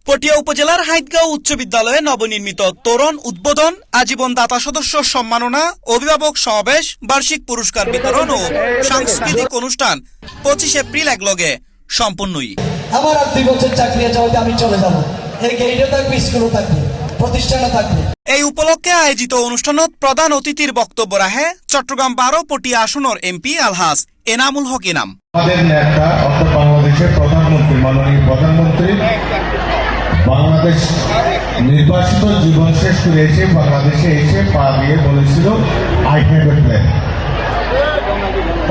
পটিয়া উপজেলার হাইতগাঁও উচ্চ বিদ্যালয়ে নবনির্মিত তোরণ উদ্বোধন, আজীবন দাতা সদস্য সম্মাননা, অভিভাবক সমাবেশ, বার্ষিক পুরস্কার বিতরণ ও সাংস্কৃতিক অনুষ্ঠান 25 এপ্রিল একলগে সম্পন্নই। আমার আর 2 বছর চাকরি আছে, আমি চলে যাব। এই গেইটে থাকবে, স্কুলও থাকবে, প্রতিষ্ঠানও থাকবে। এই উপলক্ষে আয়োজিত অনুষ্ঠানত প্রধান অতিথির বক্তব্য রাখে চট্টগ্রাম 12 পটিয়া আসনের এমপি আলহাজ এনামুল হক ইনাম। আমাদের নেতা অর্থাৎ বাংলাদেশের প্রধানমন্ত্রী, মাননীয় প্রধানমন্ত্রী বাংলাদেশ নির্বাচিত জীবন শেষ করে এসে বাংলাদেশে এসে পা দিয়ে বলেছিল আই হ্যাভ এ প্ল্যান।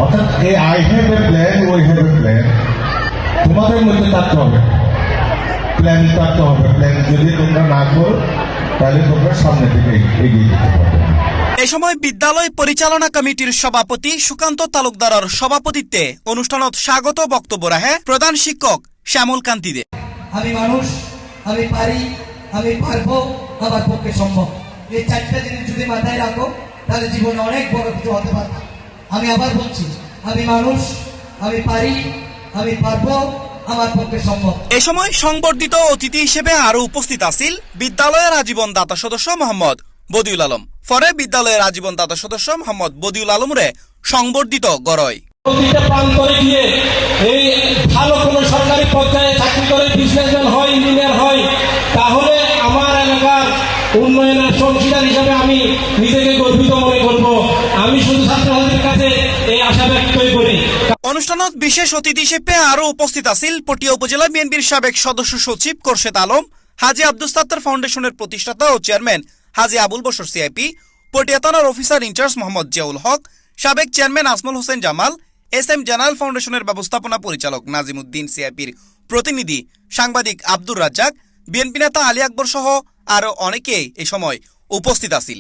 অর্থাৎ এই আই হ্যাভ এ প্ল্যান, ওই হ্যাভ এ প্ল্যান তোমাদের মধ্যে থাকতে হবে, প্ল্যান থাকতে হবে। প্ল্যান যদি তোমরা না করো তাহলে তোমরা সামনে থেকে এগিয়ে যেতে পারবে। এই সময় বিদ্যালয় পরিচালনা কমিটির সভাপতি সুকান্ত তালুকদারের সভাপতিত্বে অনুষ্ঠানত স্বাগত বক্তব্য রাখে প্রধান শিক্ষক শ্যামল কান্তি দে। আমি মানুষ, আমি পারি, আমি পারবো, আমার পক্ষে সম্ভব। এই 4টা জিনিস যদি মাথায় রাখো তাহলে জীবনে অনেক বড় কিছু হতে পারে। আমি আবার বলছি, আমি মানুষ, আমি পারি, আমি পারবো, আমার পক্ষে সম্ভব। এ সময় সংবর্ধিত অতিথি হিসেবে আরো উপস্থিত আছেন বিদ্যালয়ের আজীবন দাতা সদস্য মোহাম্মদ বদিউল আলম। পরে বিদ্যালয়ের আজীবন দাতা সদস্য মোহাম্মদ বদিউল আলমরে সংবর্ধিত গড়য়। গিয়ে এই ভালো কোনো সরকারি পর্যায়ে চাকরি করে বিজনেসম্যান হয়, ইঞ্জিনিয়ার হয়, তাহলে আমার এলাকার উন্নয়নের অংশীদার হিসাবে আমি নিজেকে গর্বিত মনে করব। আমি শুধু ছাত্রছাত্রীদের কাছে এই আশা ব্যক্ত করি। অনুষ্ঠানত বিশেষ অতিথি হিসেবে আরো উপস্থিত আছেন পটিয়া উপজেলা বিএনপির সাবেক সদস্য সচিব খোরশেদ আলম, হাজী আব্দুস সাত্তার ফাউন্ডেশনের প্রতিষ্ঠাতা ও চেয়ারম্যান হাজী আবুল বশর সিআইপি, পটিয়া থানার অফিসার ইনচার্জ মোহাম্মদ জিয়াউল হক, সাবেক chairman Asmul Hossain Jamal, SM general ফাউন্ডেশনের ব্যবস্থাপনা পরিচালক নাজিম উদ্দিন সিআইপির প্রতিনিধি সাংবাদিক আব্দুর রাজ্জাক, বিএনপি নেতা আলী আকবর সহ আরো অনেকেই এই সময় উপস্থিত আছেন।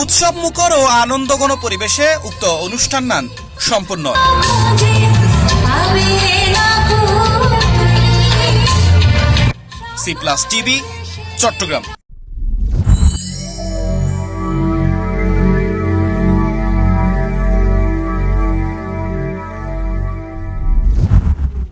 উৎসব মুখর ও আনন্দঘন পরিবেশে উক্ত অনুষ্ঠান নান সম্পন্ন। C+ TV, Chittagong.